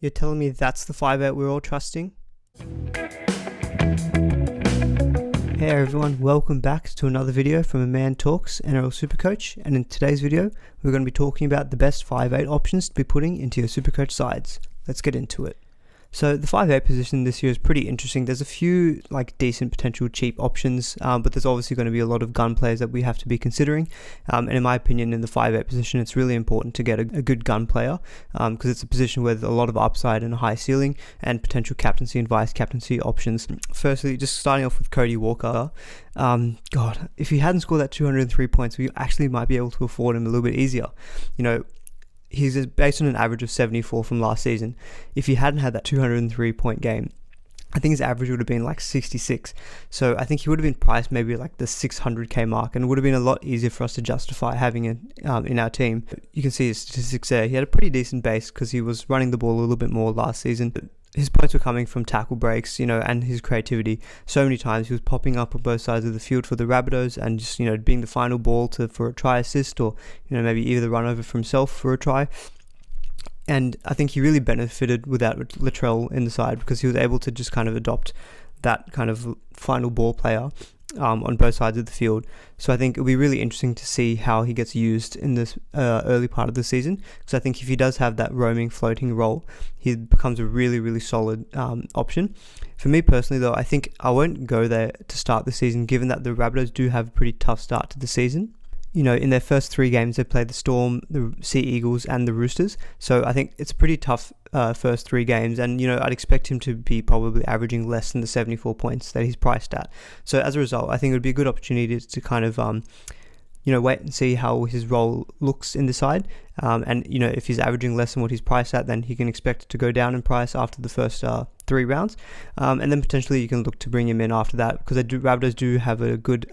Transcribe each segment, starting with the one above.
You're telling me that's the 5'8" we're all trusting? Hey everyone, welcome back to another video from A Man Talks NRL SuperCoach, and in today's video we're going to be talking about the best 5'8" options to be putting into your SuperCoach sides. Let's get into it. So the 5'8" position this year is pretty interesting. There's a few decent potential cheap options, but there's obviously going to be a lot of gun players that we have to be considering. And in my opinion, in the 5'8" position, it's really important to get a good gun player because it's a position with a lot of upside and a high ceiling and potential captaincy and vice captaincy options. Firstly, just starting off with Cody Walker. God, if he hadn't scored that 203 points, we actually might be able to afford him a little bit easier. He's based on an average of 74 from last season. If he hadn't had that 203 point game, I think his average would have been 66. So I think he would have been priced maybe the 600k mark, and it would have been a lot easier for us to justify having it in our team. You can see his statistics there. He had a pretty decent base because he was running the ball a little bit more last season. His points were coming from tackle breaks, and his creativity. So many times he was popping up on both sides of the field for the Rabbitohs and just, being the final ball for a try assist or, maybe either run over for himself for a try. And I think he really benefited without Latrell in the side because he was able to just kind of adopt that kind of final ball player on both sides of the field. So I think it'll be really interesting to see how he gets used in this early part of the season, because I think if he does have that roaming floating role, he becomes a really, really solid option. For me personally though, I think I won't go there to start the season, given that the Rabbitohs do have a pretty tough start to the season. In their first 3 games, they played the Storm, the Sea Eagles, and the Roosters. So I think it's a pretty tough first 3 games. And, I'd expect him to be probably averaging less than the 74 points that he's priced at. So as a result, I think it would be a good opportunity to kind of, wait and see how his role looks in the side. And, if he's averaging less than what he's priced at, then he can expect to go down in price after the first 3 rounds. And then potentially you can look to bring him in after that, because Rabbitohs do have a good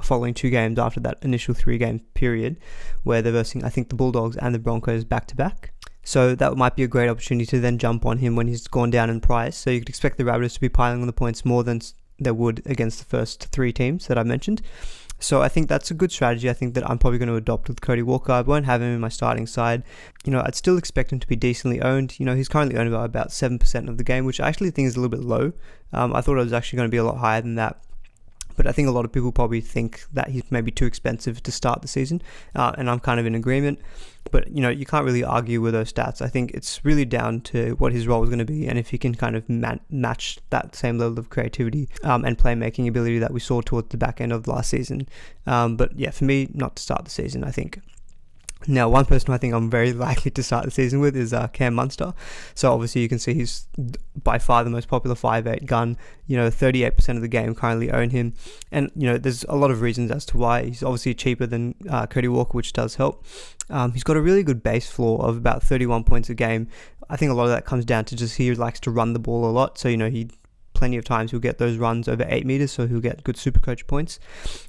following 2 games after that initial 3-game period where they're versing, I think, the Bulldogs and the Broncos back-to-back. So that might be a great opportunity to then jump on him when he's gone down in price. So you could expect the Rabbitohs to be piling on the points more than they would against the first 3 teams that I mentioned. So I think that's a good strategy. I think that I'm probably going to adopt with Cody Walker. I won't have him in my starting side. I'd still expect him to be decently owned. He's currently owned by about 7% of the game, which I actually think is a little bit low. I thought it was actually going to be a lot higher than that. But I think a lot of people probably think that he's maybe too expensive to start the season. And I'm kind of in agreement. But, you can't really argue with those stats. I think it's really down to what his role is going to be and if he can kind of match that same level of creativity and playmaking ability that we saw towards the back end of last season. But yeah, for me, not to start the season, I think. Now, one person I think I'm very likely to start the season with is Cam Munster. So obviously you can see he's by far the most popular 5'8" gun. 38% of the game currently own him. And, there's a lot of reasons as to why. He's obviously cheaper than Cody Walker, which does help. He's got a really good base floor of about 31 points a game. I think a lot of that comes down to just he likes to run the ball a lot. So, plenty of times he'll get those runs over 8 meters, so he'll get good SuperCoach points.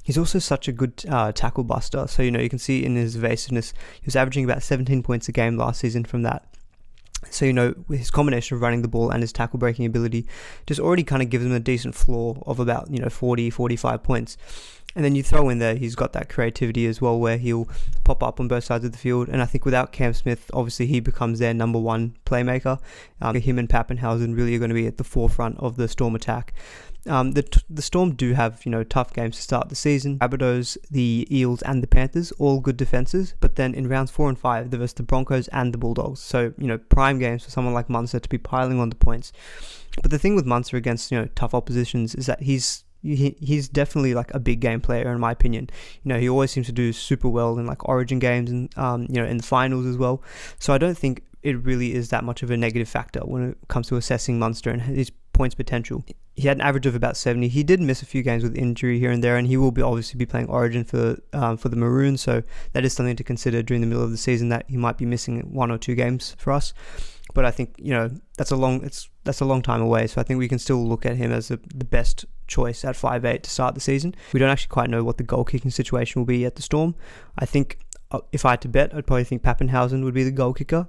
He's also such a good tackle buster. So, you can see in his evasiveness, he was averaging about 17 points a game last season from that. So, with his combination of running the ball and his tackle breaking ability just already kind of gives him a decent floor of about, 40, 45 points. And then you throw in there, he's got that creativity as well, where he'll pop up on both sides of the field. And I think without Cam Smith, obviously he becomes their number 1 playmaker. Him and Pappenhausen really are going to be at the forefront of the Storm attack. The Storm do have, tough games to start the season. Rabbitohs, the Eels and the Panthers, all good defenses. But then in rounds 4 and 5, they're versus the Broncos and the Bulldogs. So, prime games for someone like Munster to be piling on the points. But the thing with Munster against, tough oppositions is that he's definitely a big game player in my opinion. He always seems to do super well in Origin games and in the finals as well. So I don't think it really is that much of a negative factor when it comes to assessing Munster and his points potential. He had an average of about 70. He did miss a few games with injury here and there, and he will obviously be playing Origin for the Maroons. So that is something to consider during the middle of the season, that he might be missing 1 or 2 games for us. But I think that's a long time away. So I think we can still look at him as the best choice at 5'8" to start the season. We don't actually quite know what the goal kicking situation will be at the Storm. I think if I had to bet, I'd probably think Pappenhausen would be the goal kicker.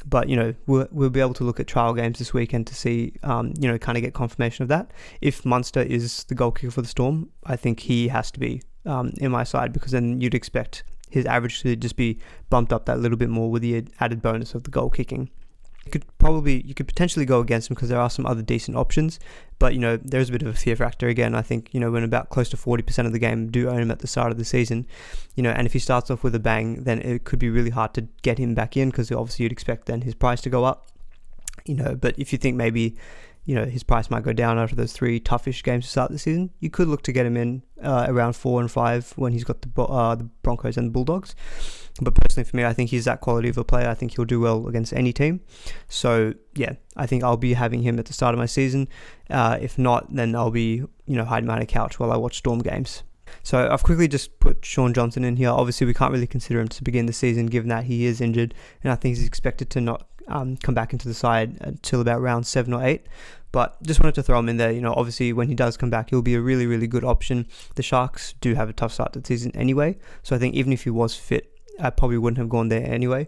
But, we'll be able to look at trial games this weekend to see, kind of get confirmation of that. If Munster is the goal kicker for the Storm, I think he has to be in my side, because then you'd expect his average to just be bumped up that little bit more with the added bonus of the goal kicking. You could potentially go against him because there are some other decent options, but there's a bit of a fear factor again. I think when about close to 40% of the game do own him at the start of the season, and if he starts off with a bang, then it could be really hard to get him back in, because obviously you'd expect then his price to go up, but if you think maybe his price might go down after those 3 toughish games to start the season, you could look to get him in around 4 and 5 when he's got the Broncos and the Bulldogs. But personally for me, I think he's that quality of a player. I think he'll do well against any team. So yeah, I think I'll be having him at the start of my season. If not, then I'll be hiding behind a couch while I watch Storm games. So I've quickly just put Shaun Johnson in here. Obviously we can't really consider him to begin the season given that he is injured, and I think he's expected to not come back into the side until about round 7 or 8. But just wanted to throw him in there. Obviously when he does come back, he'll be a really, really good option. The Sharks do have a tough start to the season anyway, so I think even if he was fit, I probably wouldn't have gone there anyway.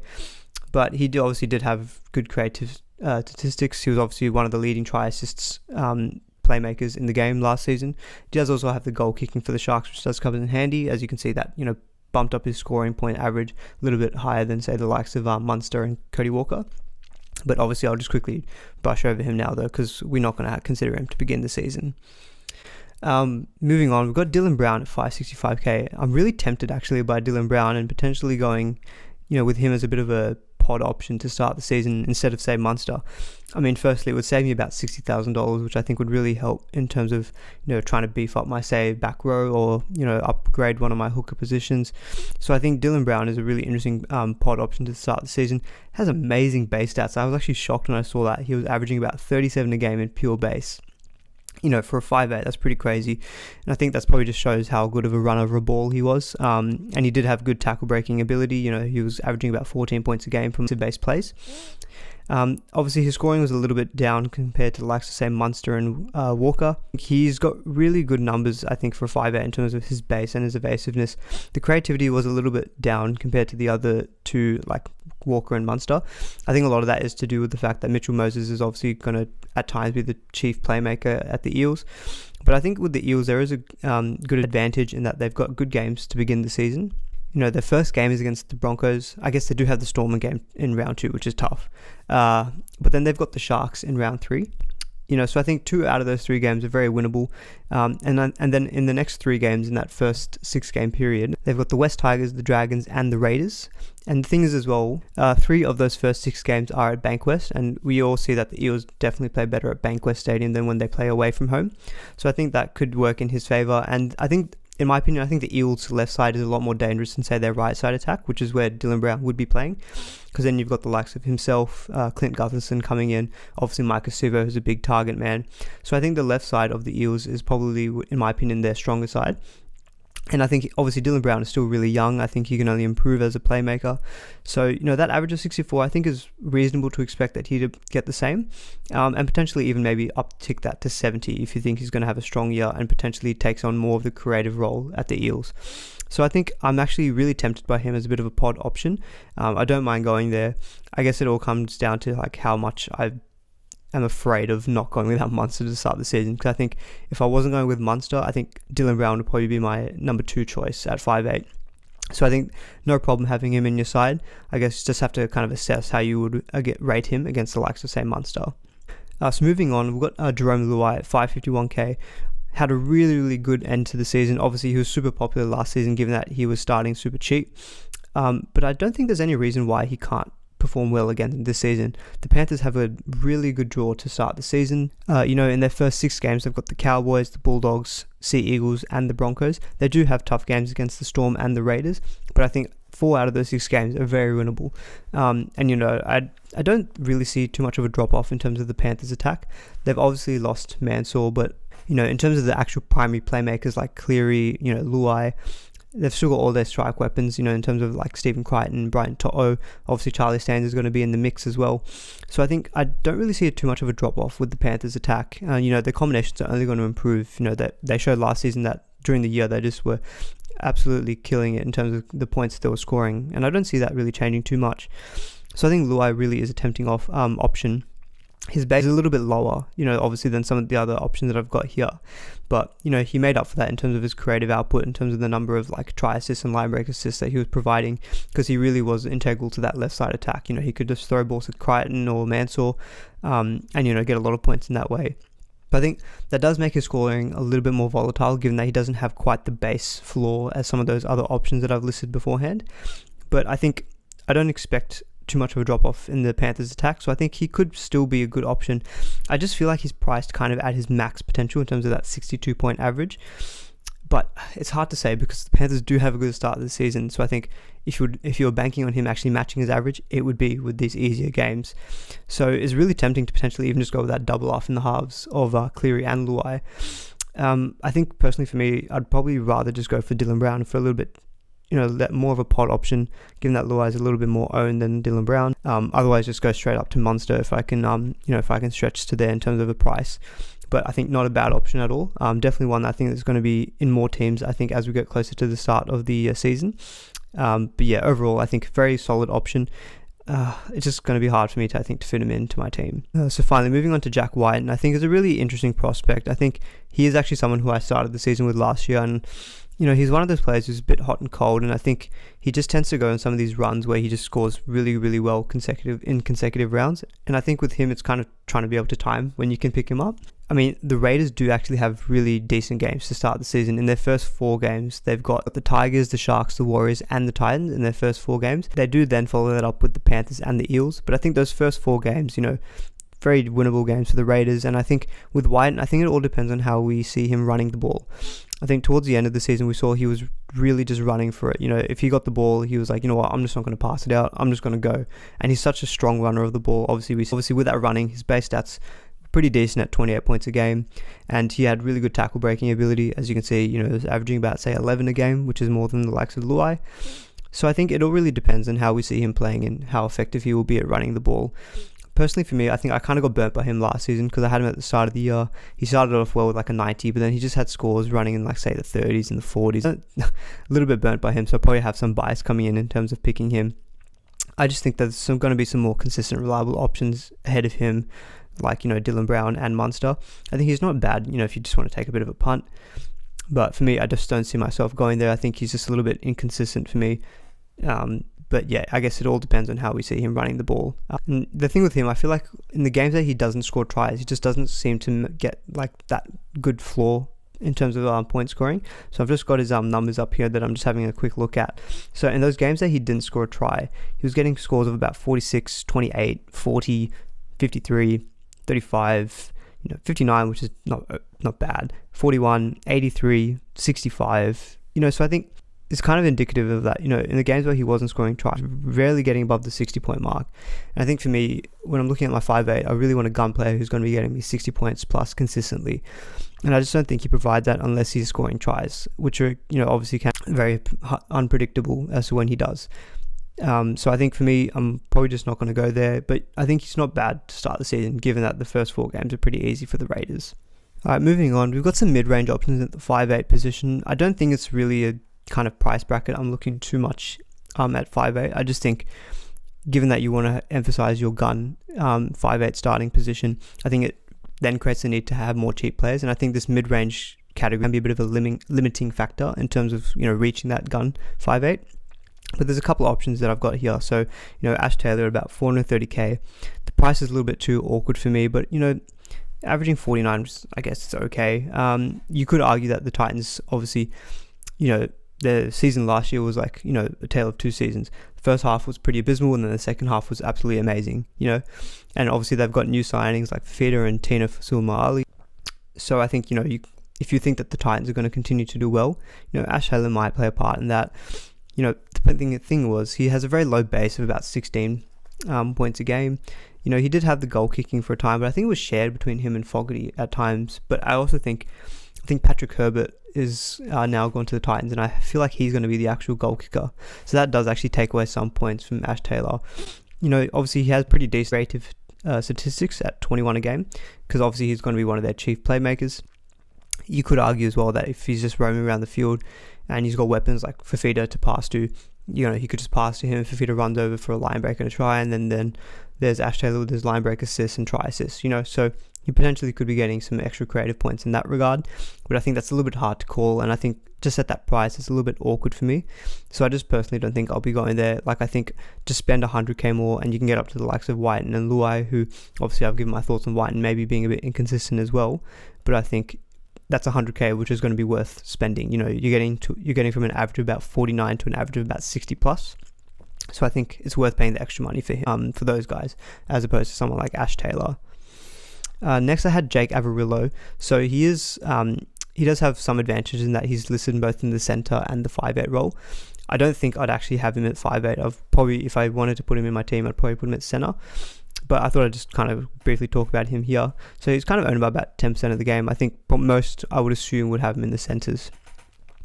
But he obviously did have good creative statistics. He was obviously one of the leading try assists playmakers in the game last season. He does also have the goal kicking for the Sharks, which does come in handy. As you can see, that bumped up his scoring point average a little bit higher than, say, the likes of Munster and Cody Walker. But obviously I'll just quickly brush over him now though, because we're not going to consider him to begin the season. Moving on, we've got Dylan Brown at 565k. I'm really tempted actually by Dylan Brown and potentially going, with him as a bit of a pod option to start the season instead of, say, Munster. I mean, firstly, it would save me about $60,000, which I think would really help in terms of, trying to beef up my, say, back row or, upgrade one of my hooker positions. So I think Dylan Brown is a really interesting pod option to start the season. Has amazing base stats. I was actually shocked when I saw that. He was averaging about 37 a game in pure base. For a 5'8", that's pretty crazy. And I think that's probably just shows how good of a runner of a ball he was. And he did have good tackle breaking ability. He was averaging about 14 points a game from base plays. Obviously his scoring was a little bit down compared to the likes of, say, Munster and Walker. He's got really good numbers, I think, for a 5'8" in terms of his base and his evasiveness. The creativity was a little bit down compared to the other two, like Walker and Munster. I think a lot of that is to do with the fact that Mitchell Moses is obviously going to at times be the chief playmaker at the Eels. But I think with the Eels there is a good advantage in that they've got good games to begin the season. Their first game is against the Broncos. I guess they do have the Storm game in round 2, which is tough. But then they've got the Sharks in round 3. So I think 2 out of those 3 games are very winnable. And then in the next 3 games in that first 6-game period, they've got the West Tigers, the Dragons, and the Raiders. And the thing is as well, 3 of those first 6 games are at Bankwest, and we all see that the Eels definitely play better at Bankwest Stadium than when they play away from home. So I think that could work in his favour. And I think, in my opinion, I think the Eels' left side is a lot more dangerous than, say, their right side attack, which is where Dylan Brown would be playing. Because then you've got the likes of himself, Clint Gutherson coming in, obviously Mike Sivo, who's a big target man. So I think the left side of the Eels is probably, in my opinion, their stronger side. And I think obviously Dylan Brown is still really young. I think he can only improve as a playmaker. So, that average of 64 I think is reasonable to expect that he'd get the same. And potentially even maybe uptick that to 70 if you think he's going to have a strong year and potentially takes on more of the creative role at the Eels. So I think I'm actually really tempted by him as a bit of a pod option. I don't mind going there. I guess it all comes down to like how much I'm afraid of not going without Munster to start the season, because I think if I wasn't going with Munster, I think Dylan Brown would probably be my number 2 choice at 5'8". So I think no problem having him in your side. I guess you just have to kind of assess how you would rate him against the likes of, say, Munster. So moving on, we've got Jerome Lewis at 551k. Had a really, really good end to the season. Obviously, he was super popular last season, given that he was starting super cheap. But I don't think there's any reason why he can't perform well again this season. The Panthers have a really good draw to start the season. In their first 6 games, they've got the Cowboys, the Bulldogs, Sea Eagles, and the Broncos. They do have tough games against the Storm and the Raiders, but I think 4 out of those 6 games are very winnable. I don't really see too much of a drop-off in terms of the Panthers' attack. They've obviously lost Mansour, but in terms of the actual primary playmakers like Cleary, Luai, they've still got all their strike weapons, in terms of like Stephen Crichton, Brian To'o. Obviously Charlie Staines is going to be in the mix as well. So I think I don't really see too much of a drop-off with the Panthers' attack. The combinations are only going to improve. That they showed last season that during the year they just were absolutely killing it in terms of the points they were scoring. And I don't see that really changing too much. So I think Luai really is a tempting option. his base is a little bit lower, obviously than some of the other options that I've got here. But, he made up for that in terms of his creative output, in terms of the number of try assists and line break assists that he was providing, because he really was integral to that left side attack. He could just throw balls to Crichton or Mansour, and, get a lot of points in that way. But I think that does make his scoring a little bit more volatile, given that he doesn't have quite the base floor as some of those other options that I've listed beforehand. But I think I don't expect too much of a drop-off in the Panthers attack, so I think he could still be a good option. I just feel like he's priced kind of at his max potential in terms of that 62 point average, but it's hard to say because the Panthers do have a good start of the season. So I think if you're banking on him actually matching his average, it would be with these easier games. So it's really tempting to potentially even just go with that double off in the halves of Cleary and Luai. I think personally for me, I'd probably rather just go for Dylan Brown for a little bit, more of a pod option, given that Luai is a little bit more owned than Dylan Brown. Otherwise, just go straight up to Munster if I can, if I can stretch to there in terms of a price. But I think not a bad option at all. Definitely one that I think is going to be in more teams, I think, as we get closer to the start of the season. But yeah, overall, I think very solid option. It's just going to be hard for me to fit him into my team. So finally, moving on to Jack White, and I think is a really interesting prospect. I think he is actually someone who I started the season with last year, and he's one of those players who's a bit hot and cold, and I think he just tends to go in some of these runs where he just scores really, really well in consecutive rounds. And I think with him, it's kind of trying to be able to time when you can pick him up. I mean, the Raiders do actually have really decent games to start the season. In their first 4 games, they've got the Tigers, the Sharks, the Warriors, and the Titans in their first 4 games. They do then follow that up with the Panthers and the Eels, but I think those first 4 games, very winnable games for the Raiders. And I think with White, I think it all depends on how we see him running the ball. I think towards the end of the season, we saw he was really just running for it. If he got the ball, he was like, what, I'm just not going to pass it out. I'm just going to go. And he's such a strong runner of the ball. Obviously with that running, his base stats pretty decent at 28 points a game, and he had really good tackle breaking ability. As you can see, he was averaging about, say, 11 a game, which is more than the likes of Luai. So I think it all really depends on how we see him playing and how effective he will be at running the ball. Personally for me, I think I kind of got burnt by him last season because I had him at the start of the year. He started off well with a 90, but then he just had scores running in say the 30s and the 40s. A little bit burnt by him, so I probably have some bias coming in terms of picking him. I just think there's going to be some more consistent, reliable options ahead of him, like Dylan Brown and Munster. I think he's not bad, if you just want to take a bit of a punt. But for me, I just don't see myself going there. I think he's just a little bit inconsistent for me. But yeah, I guess it all depends on how we see him running the ball. And the thing with him, I feel like in the games that he doesn't score tries, he just doesn't seem to get that good floor in terms of point scoring. So I've just got his numbers up here that I'm just having a quick look at. So in those games that he didn't score a try, he was getting scores of about 46, 28, 40, 53, 35, 59, which is not bad, 41, 83, 65. So I think it's kind of indicative of that, in the games where he wasn't scoring tries, rarely getting above the 60 point mark. And I think for me, when I'm looking at my 5'8", I really want a gun player who's going to be getting me 60 points plus consistently. And I just don't think he provides that unless he's scoring tries, which are, obviously very unpredictable as to when he does. So I think for me, I'm probably just not going to go there, but I think he's not bad to start the season, given that the first 4 games are pretty easy for the Raiders. Alright, moving on, we've got some mid-range options at the 5'8" position. I don't think it's really a kind of price bracket I'm looking too much at 5'8". I just think, given that you want to emphasize your gun 5'8" starting position, I think it then creates the need to have more cheap players, and I think this mid-range category can be a bit of a limiting factor in terms of reaching that gun 5'8". But there's a couple of options that I've got here. So, Ash Taylor about 430k. The price is a little bit too awkward for me, but averaging 49, I guess it's okay. You could argue that the Titans, obviously, the season last year was a tale of 2 seasons. The first half was pretty abysmal, and then the second half was absolutely amazing, And obviously they've got new signings like Fafita and Tina Sulma-Ali. So I think, if you think that the Titans are going to continue to do well, Ash Taylor might play a part in that. The thing was, he has a very low base of about 16 points a game. He did have the goal kicking for a time, but I think it was shared between him and Fogarty at times. But I also think Patrick Herbert is now going to the Titans, and I feel like he's going to be the actual goal kicker. So that does actually take away some points from Ash Taylor. Obviously he has pretty decent creative statistics at 21 a game, because obviously he's going to be one of their chief playmakers. You could argue as well that if he's just roaming around the field and he's got weapons like Fafita to pass to, he could just pass to him if Fifita runs over for a line break and a try, and then there's Ash Taylor with his line break assists and try assists, so he potentially could be getting some extra creative points in that regard, but I think that's a little bit hard to call, and I think just at that price it's a little bit awkward for me. So I just personally don't think I'll be going there. Like, I think just spend 100k more and you can get up to the likes of Whiten and Luai, who obviously I've given my thoughts on Whiten maybe being a bit inconsistent as well, but I think that's 100k which is going to be worth spending. You're getting from an average of about 49 to an average of about 60 plus. So I think it's worth paying the extra money for him, for those guys, as opposed to someone like Ash Taylor. Next I had Jake Avarillo. So he does have some advantages in that he's listed both in the centre and the 5'8" role. I don't think I'd actually have him at 5'8". If I wanted to put him in my team, I'd probably put him at centre. But I thought I'd just kind of briefly talk about him here. So he's kind of owned by about 10% of the game. I think most, I would assume, would have him in the centres.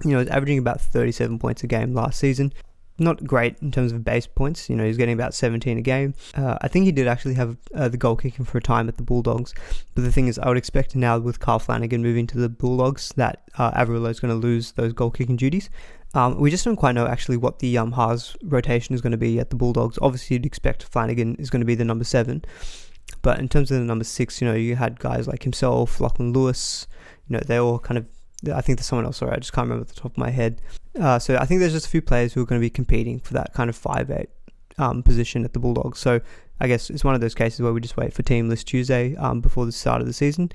He's averaging about 37 points a game last season. Not great in terms of base points. He's getting about 17 a game. I think he did actually have the goal kicking for a time at the Bulldogs. But the thing is, I would expect now with Carl Flanagan moving to the Bulldogs that Avarillo is going to lose those goal kicking duties. We just don't quite know actually what the halves rotation is going to be at the Bulldogs. Obviously, you'd expect Flanagan is going to be the number 7. But in terms of the number 6, you had guys like himself, Lachlan Lewis. They all kind of, I think there's someone else, sorry, I just can't remember off the top of my head. So I think there's just a few players who are going to be competing for that kind of 5'8" position at the Bulldogs. So I guess it's one of those cases where we just wait for Team List Tuesday before the start of the season.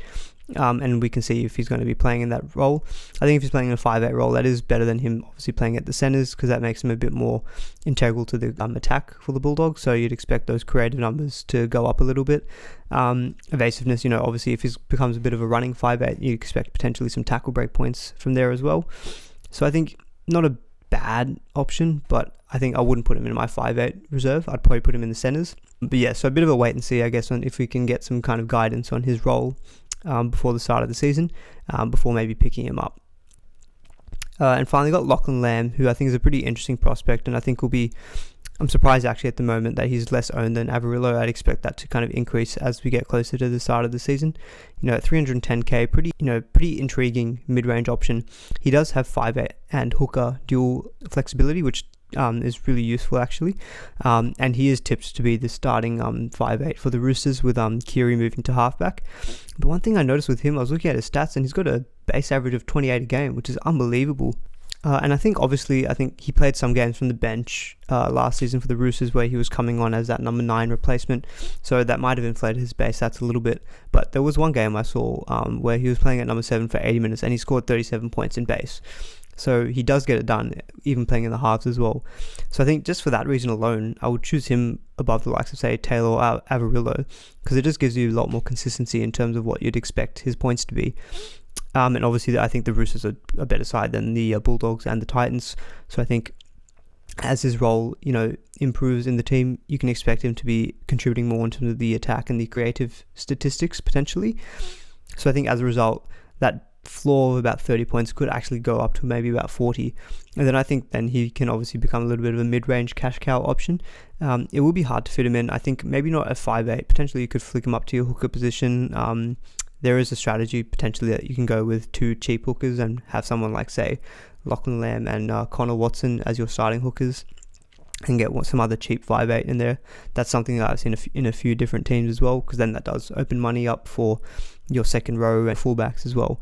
And we can see if he's going to be playing in that role. I think if he's playing in a 5'8" role, that is better than him obviously playing at the centres, because that makes him a bit more integral to the attack for the Bulldogs. So you'd expect those creative numbers to go up a little bit. Evasiveness, obviously if he becomes a bit of a running 5'8", you expect potentially some tackle break points from there as well. So I think not a bad option, but I think I wouldn't put him in my 5'8" reserve. I'd probably put him in the centres. But yeah, so a bit of a wait and see, I guess, on if we can get some kind of guidance on his role before the start of the season, before maybe picking him up. And finally got Lachlan Lamb, who I think is a pretty interesting prospect, and I think I'm surprised actually at the moment that he's less owned than Avarillo. I'd expect that to kind of increase as we get closer to the start of the season. At 310k, pretty intriguing mid-range option. He does have 5'8" and hooker dual flexibility, which is really useful actually. And he is tipped to be the starting 5'8" for the Roosters, with Keary moving to halfback. But one thing I noticed with him, I was looking at his stats, and he's got a base average of 28 a game, which is unbelievable. And I think he played some games from the bench last season for the Roosters, where he was coming on as that number 9 replacement. So that might have inflated his base stats a little bit. But there was one game I saw where he was playing at number 7 for 80 minutes, and he scored 37 points in base. So he does get it done, even playing in the halves as well. So I think just for that reason alone, I would choose him above the likes of, say, Taylor or Avarillo, because it just gives you a lot more consistency in terms of what you'd expect his points to be. And obviously, I think the Roosters are a better side than the Bulldogs and the Titans. So I think as his role, improves in the team, you can expect him to be contributing more in terms of the attack and the creative statistics potentially. So I think as a result, that floor of about 30 points could actually go up to maybe about 40. And then I think then he can obviously become a little bit of a mid-range cash cow option. It will be hard to fit him in. I think maybe not a 5'8". Potentially you could flick him up to your hooker position. There is a strategy potentially that you can go with 2 cheap hookers and have someone like, say, Lachlan Lamb and Connor Watson as your starting hookers, and get some other cheap 5'8" in there. That's something that I've seen in a few different teams as well, because then that does open money up for your second row and fullbacks as well.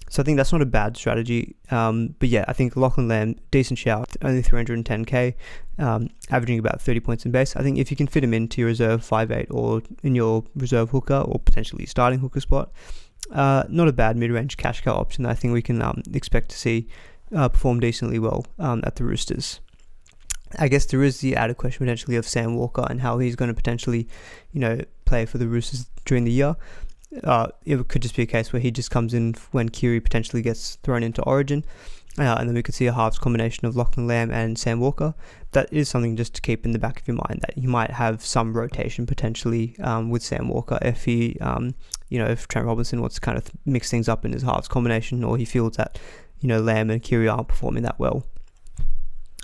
So I think that's not a bad strategy. But yeah, I think Lachlan Lamb, decent shout, only 310k, averaging about 30 points in base. I think if you can fit him into your reserve 5'8" or in your reserve hooker or potentially starting hooker spot, not a bad mid-range cash cow option that I think we can expect to see perform decently well at the Roosters. I guess there is the added question potentially of Sam Walker and how he's going to potentially, play for the Roosters during the year. It could just be a case where he just comes in when Keary potentially gets thrown into Origin, and then we could see a halves combination of Lachlan Lamb and Sam Walker. That is something just to keep in the back of your mind, that you might have some rotation potentially with Sam Walker if he, if Trent Robinson wants to kind of mix things up in his halves combination, or he feels that, Lamb and Keary aren't performing that well.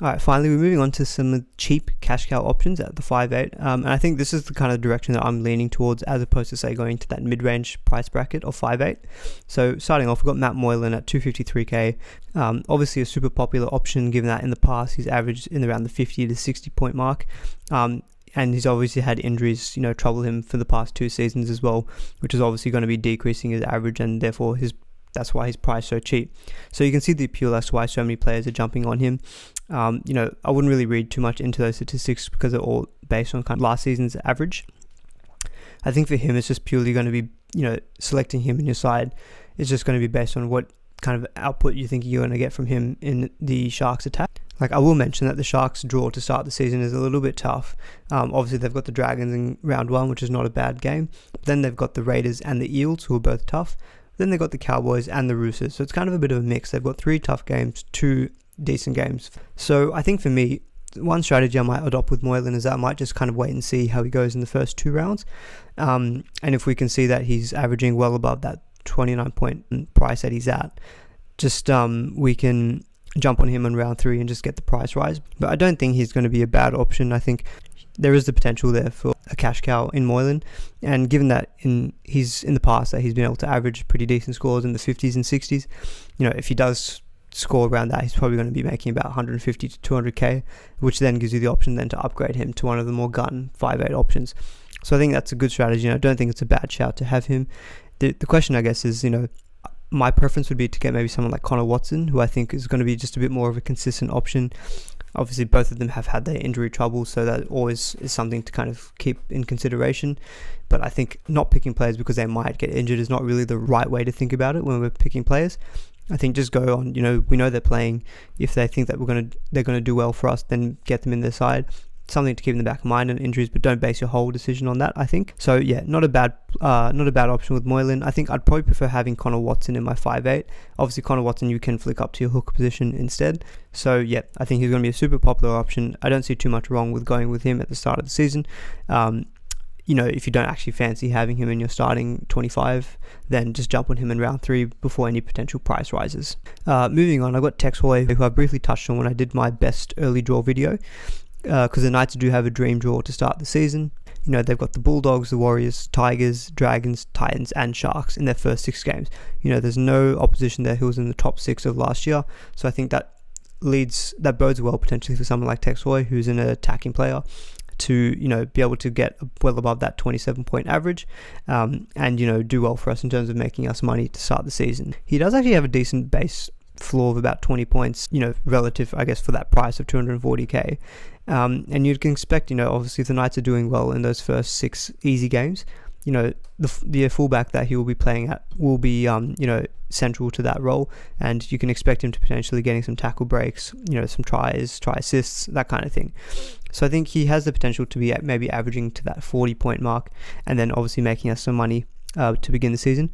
Alright, finally we're moving on to some cheap cash cow options at the 5'8", and I think this is the kind of direction that I'm leaning towards, as opposed to say going to that mid-range price bracket of 5'8". So starting off, we've got Matt Moylan at 253k, obviously a super popular option given that in the past he's averaged in around the 50 to 60 point mark, and he's obviously had injuries, trouble him for the past 2 seasons as well, which is obviously going to be decreasing his average, and therefore that's why his price so cheap. So you can see the appeal as to why so many players are jumping on him. I wouldn't really read too much into those statistics because they're all based on kind of last season's average. I think for him, it's just purely going to be, selecting him in your side is just going to be based on what kind of output you think you're going to get from him in the Sharks attack. Like, I will mention that the Sharks draw to start the season is a little bit tough. Obviously, they've got the Dragons in round 1, which is not a bad game. Then they've got the Raiders and the Eels, who are both tough. Then they've got the Cowboys and the Roosters. So it's kind of a bit of a mix. They've got 3 tough games, 2 decent games. So I think for me, one strategy I might adopt with Moylan is that I might just kind of wait and see how he goes in the first 2 rounds. And if we can see that he's averaging well above that 29 point price that he's at, just we can jump on him in round 3 and just get the price rise. But I don't think he's going to be a bad option. I think there is the potential there for a cash cow in Moylan, and given that he's in the past that he's been able to average pretty decent scores in the 50s and 60s, if he does score around that, he's probably going to be making about 150 to 200k, which then gives you the option then to upgrade him to one of the more gun 5'8" options. So I think that's a good strategy, and I don't think it's a bad shout to have him. The question, I guess, is, my preference would be to get maybe someone like Connor Watson, who I think is going to be just a bit more of a consistent option. Obviously, both of them have had their injury trouble, so that always is something to kind of keep in consideration. But I think not picking players because they might get injured is not really the right way to think about it when we're picking players. I think just go on, we know they're playing. If they think that they're going to do well for us, then get them in their side. Something to keep in the back of mind on injuries, but don't base your whole decision on that, I think. So yeah, not a bad option with Moylan. I think I'd probably prefer having Connor Watson in my 5'8". Obviously, Connor Watson you can flick up to your hooker position instead. So yeah, I think he's going to be a super popular option. I don't see too much wrong with going with him at the start of the season. If you don't actually fancy having him in your starting 25, then just jump on him in round 3 before any potential price rises. Moving on, I've got Tex Hoy, who I briefly touched on when I did my best early draw video. Because the Knights do have a dream draw to start the season. They've got the Bulldogs, the Warriors, Tigers, Dragons, Titans, and Sharks in their first 6 games. There's no opposition there who was in the top 6 of last year. So I think that bodes well potentially for someone like Tex Hoy, who's an attacking player, to be able to get well above that 27 point average, and do well for us in terms of making us money to start the season. He does actually have a decent base floor of about 20 points, relative, I guess, for that price of 240k. And you can expect, obviously if the Knights are doing well in those first 6 easy games, the fullback that he will be playing at will be, central to that role, and you can expect him to potentially getting some tackle breaks, some try assists, that kind of thing. So I think he has the potential to be maybe averaging to that 40 point mark, and then obviously making us some money to begin the season.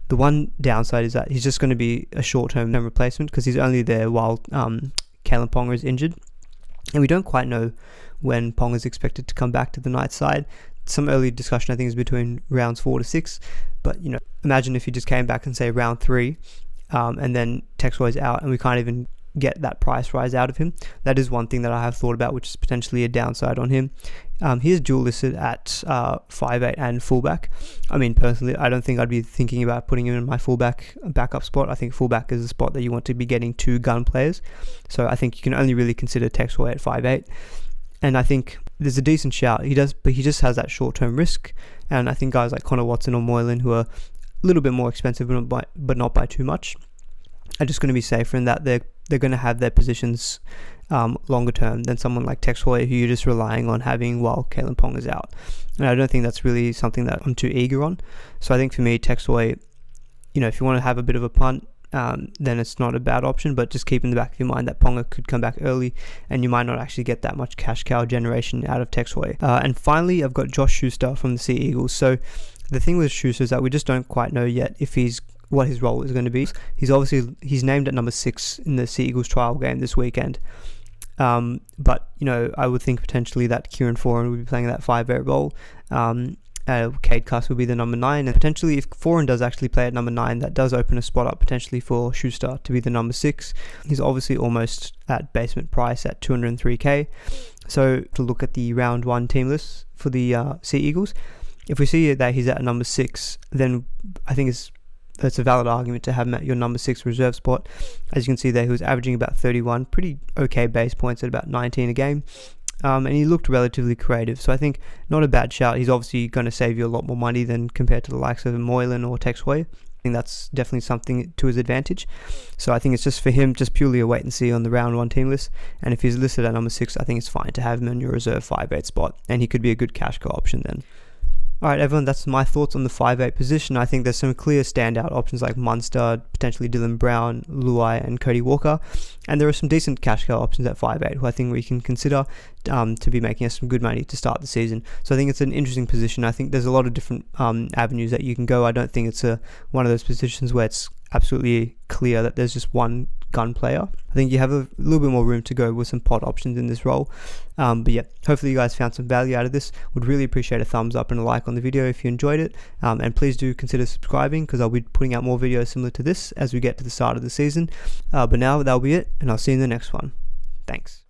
The one downside is that he's just going to be a short-term replacement because he's only there while Kalen Ponga is injured. And we don't quite know when Ponga is expected to come back to the Knights side. Some early discussion, I think, is between rounds 4 to 6. But, imagine if he just came back and say round 3, and then Tex Hoy's out and we can't even get that price rise out of him. That is one thing that I have thought about, which is potentially a downside on him. He is dual listed at 5'8" and fullback. I mean, personally, I don't think I'd be thinking about putting him in my fullback backup spot. I think fullback is a spot that you want to be getting 2 gun players. So I think you can only really consider Tex Hoy at 5'8". And I think there's a decent shout. But he just has that short-term risk. And I think guys like Connor Watson or Moylan, who are a little bit more expensive but not by too much, are just going to be safer in that they're going to have their positions longer term than someone like Tex Hoy, who you're just relying on having while Kalen Ponga's out. And I don't think that's really something that I'm too eager on. So I think for me, Tex Hoy, if you want to have a bit of a punt, then it's not a bad option, but just keep in the back of your mind that Ponga could come back early and you might not actually get that much cash cow generation out of Tex Hoy. And finally, I've got Josh Shuster from the Sea Eagles. So the thing with Shuster is that we just don't quite know yet what his role is going to be. He's named at number 6 in the Sea Eagles trial game this weekend. But I would think potentially that Kieran Foran would be playing that 5'8" role. Cade Cuss will be the number 9, and potentially if Foran does actually play at number 9, that does open a spot up potentially for Shuster to be the number 6. He's obviously almost at basement price at 203k. So to look at the round 1 team list for the Sea Eagles, if we see that he's at number 6, then I think it's a valid argument to have him at your number 6 reserve spot. As you can see there, he was averaging about 31, pretty okay base points at about 19 a game. And he looked relatively creative, so I think not a bad shout. He's obviously going to save you a lot more money than compared to the likes of Moylan or Tex Hoy. I think that's definitely something to his advantage. So I think it's just for him, just purely a wait and see on the round 1 team list. And if he's listed at number 6, I think it's fine to have him in your reserve 5'8 spot, and he could be a good cash co option then. Alright everyone, that's my thoughts on the 5'8 position. I think there's some clear standout options like Munster, potentially Dylan Brown, Luai and Cody Walker. And there are some decent cash cow options at 5'8 who I think we can consider to be making us some good money to start the season. So I think it's an interesting position. I think there's a lot of different avenues that you can go. I don't think it's one of those positions where it's absolutely clear that there's just one gun player. I think you have a little bit more room to go with some pod options in this role. But yeah, hopefully you guys found some value out of this. Would really appreciate a thumbs up and a like on the video if you enjoyed it. And please do consider subscribing, because I'll be putting out more videos similar to this as we get to the start of the season. But now that'll be it, and I'll see you in the next one. Thanks.